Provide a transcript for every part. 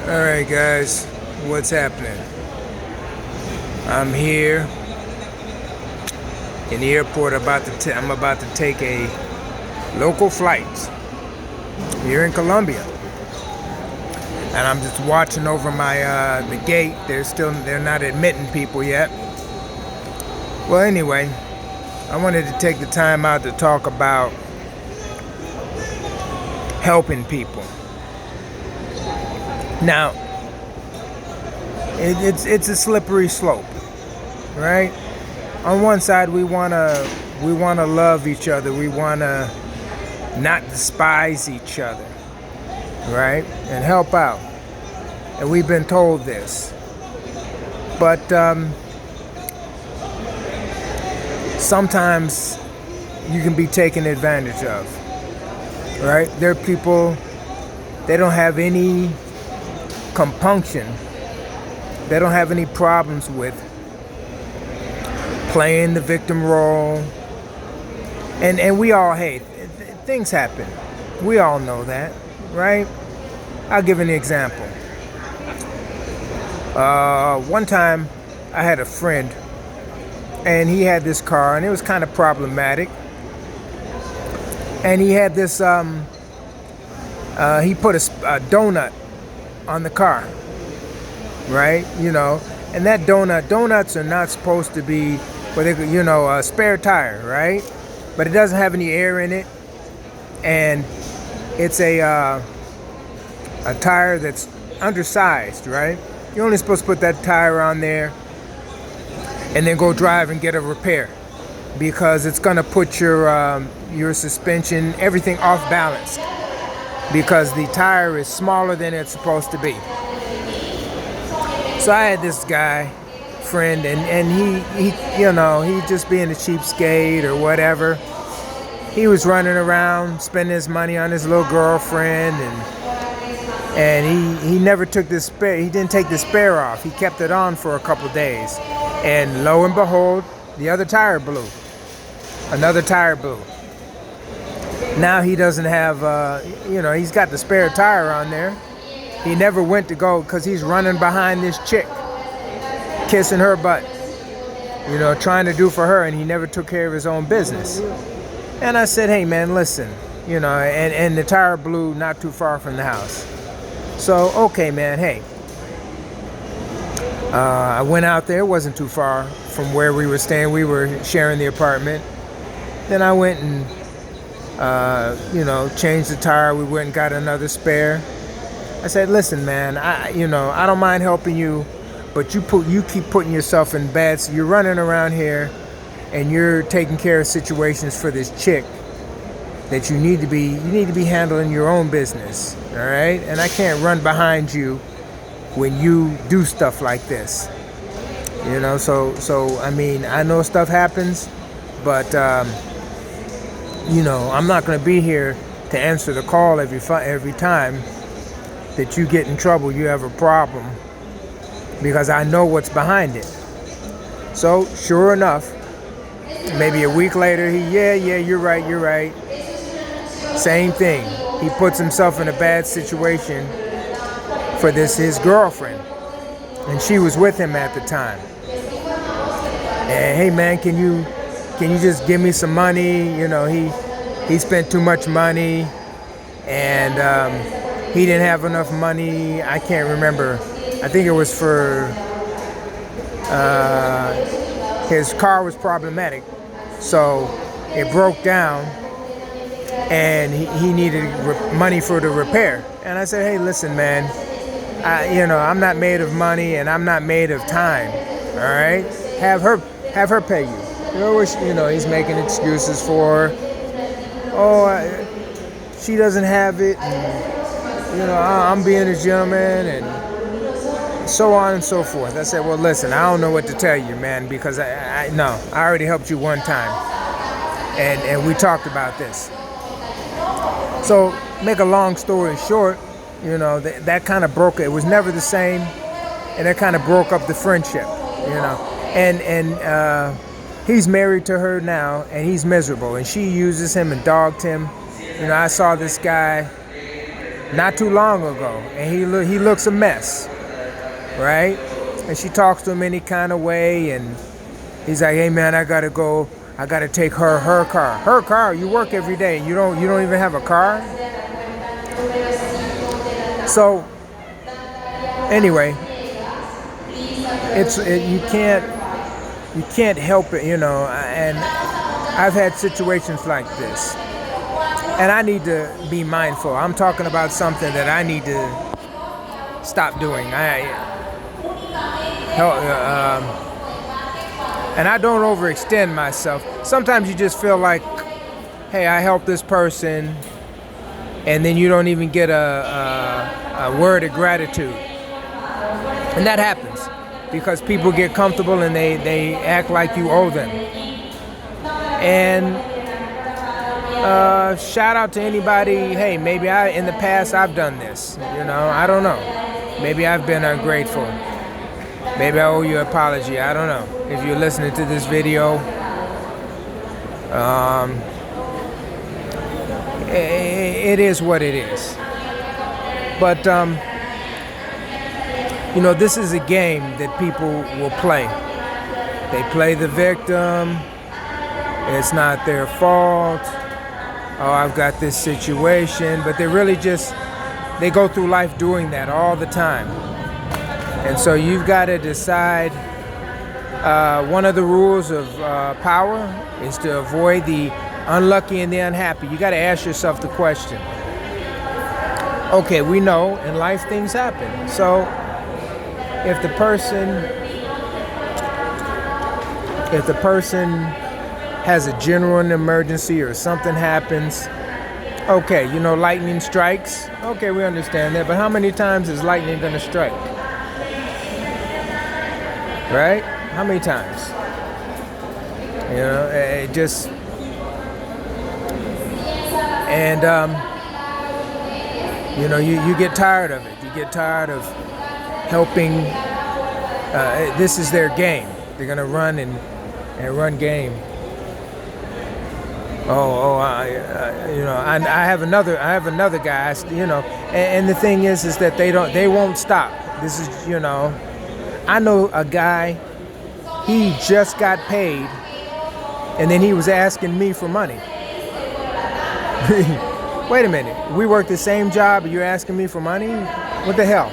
All right, guys, what's happening? I'm here in the airport. I'm about to take a local flight here in Colombia, and I'm just watching over the gate. They're not admitting people yet. Well, anyway, I wanted to take the time out to talk about helping people. Now, it's a slippery slope, right? On one side, we wanna love each other. We wanna not despise each other, right? And help out. And we've been told this, but sometimes you can be taken advantage of, right? There are people, they don't have any compunction. They don't have any problems with playing the victim role. And we all hate. Things happen. We all know that, right? I'll give an example. One time I had a friend and he had this car and it was kind of problematic. And he had this, he put a donut on the car, right? And that donuts are not supposed to be, a spare tire, right? But it doesn't have any air in it, and it's a tire that's undersized, right? You're only supposed to put that tire on there and then go drive and get a repair, because it's gonna put your suspension, everything off balance, because the tire is smaller than it's supposed to be. So I had this friend, and he just being a cheapskate or whatever. He was running around spending his money on his little girlfriend, and he never took the spare. He didn't take the spare off. He kept it on for a couple days, and lo and behold, the other tire blew. Another tire blew. Now he doesn't have, he's got the spare tire on there. He never went to go because he's running behind this chick, kissing her butt, trying to do for her, and he never took care of his own business. And I said, hey man, listen, and the tire blew not too far from the house. So, okay man, hey. I went out there, it wasn't too far from where we were staying. We were sharing the apartment. Then I went and changed the tire. We went and got another spare. I said, listen, man, I don't mind helping you, but you keep putting yourself in bad. So you're running around here, and you're taking care of situations for this chick that you need to be handling your own business, all right? And I can't run behind you when you do stuff like this, So I mean, I know stuff happens, but I'm not going to be here to answer the call every time that you get in trouble, you have a problem, because I know what's behind it. So sure enough, maybe a week later, you're right. Same thing. He puts himself in a bad situation for his girlfriend, and she was with him at the time. And hey man, can you just give me some money? He spent too much money, and he didn't have enough money. I can't remember. I think it was for his car was problematic, so it broke down, and he needed money for the repair. And I said, hey, listen, man, I'm not made of money, and I'm not made of time. All right, have her pay you. He's making excuses for her. Oh, she doesn't have it. And, I'm being a gentleman, and so on and so forth. I said, well, listen, I don't know what to tell you, man, because I already helped you one time, and we talked about this. So, make a long story short, that kind of broke it. It was never the same, and that kind of broke up the friendship, And he's married to her now, and he's miserable, and she uses him and dogged him. I saw this guy not too long ago, and he looks a mess, right? And she talks to him any kind of way, and he's like, "Hey man, I gotta go. I gotta take her car. Her car. You work every day. You don't even have a car." So anyway, you can't help it, you know. And I've had situations like this, and I need to be mindful. I'm talking about something that I need to stop doing. And I don't overextend myself. Sometimes you just feel like, hey, I helped this person, and then you don't even get a word of gratitude. And that happens because people get comfortable and they act like you owe them. And shout out to anybody, hey, maybe in the past I've done this, you know, I don't know. Maybe I've been ungrateful. Maybe I owe you an apology. I don't know. If you're listening to this video, it is what it is. But, you know, this is a game that people will play. They play the victim. It's not their fault. Oh, I've got this situation. But they really they go through life doing that all the time. And so you've got to decide, one of the rules of power is to avoid the unlucky and the unhappy. You got to ask yourself the question, okay, we know in life things happen. So if the person has a genuine emergency or something happens, okay, you know, lightning strikes. Okay, we understand that. But how many times is lightning going to strike? Right? How many times? You know, it just... And, you know, you get tired of it. You get tired of helping. This is their game. They're going to run and run game. You know, I have another guy, you know, and the thing is that they won't stop. This is, you know, I know a guy, he just got paid, and then he was asking me for money. Wait a minute, we work the same job, and you're asking me for money? What the hell?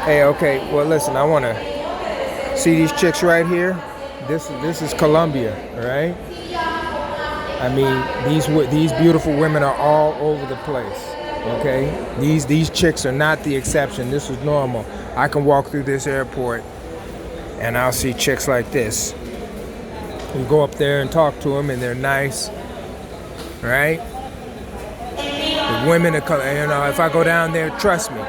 Hey, okay, well listen, I want to see these chicks right here. This is Colombia, right? I mean, these beautiful women are all over the place. Okay, these chicks are not the exception. This is normal. I can walk through this airport and I'll see chicks like this. You go up there and talk to them, and they're nice, right? The women are, you know, if I go down there, trust me.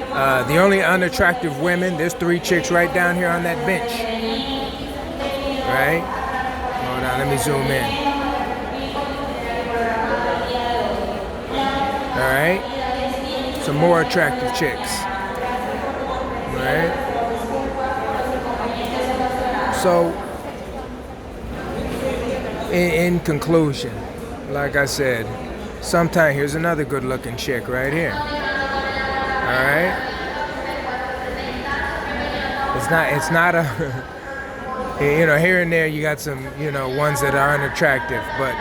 The only unattractive women, there's 3 chicks right down here on that bench, right? Hold on, let me zoom in. All right, some more attractive chicks, right? So, in conclusion, like I said, sometimes here's another good-looking chick right here. All right, it's not a, you know, here and there you got some, you know, ones that are unattractive, but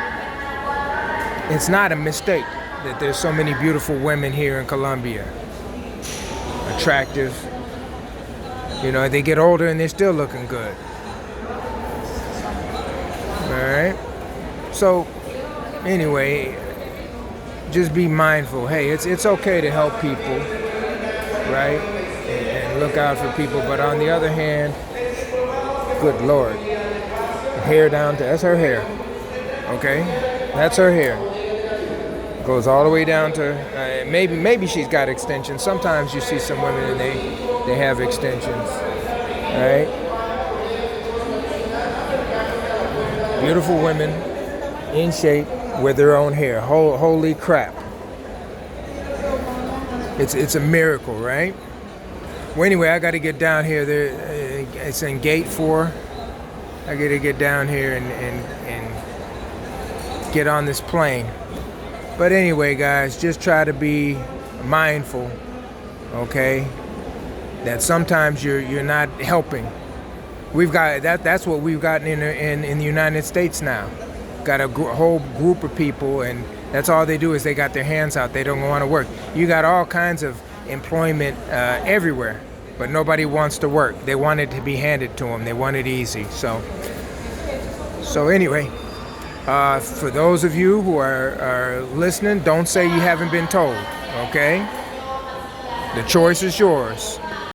it's not a mistake that there's so many beautiful women here in Colombia. Attractive. You know, they get older and they're still looking good. Alright? So, anyway, just be mindful. Hey, it's okay to help people, right? And look out for people. But on the other hand, good Lord. Hair down to, that's her hair. Okay? That's her hair. Goes all the way down to, maybe she's got extensions. Sometimes you see some women and they have extensions, right? Beautiful women, in shape, with their own hair. Holy crap. It's a miracle, right? Well, anyway, I got to get down here. It's in gate 4. I got to get down here and get on this plane. But anyway, guys, just try to be mindful, okay, that sometimes you're not helping. We've got that's what we've gotten in the United States now. Got a whole group of people, and that's all they do is they got their hands out. They don't want to work. You got all kinds of employment everywhere, but nobody wants to work. They want it to be handed to them. They want it easy. So anyway, for those of you who are listening, don't say you haven't been told, okay? The choice is yours.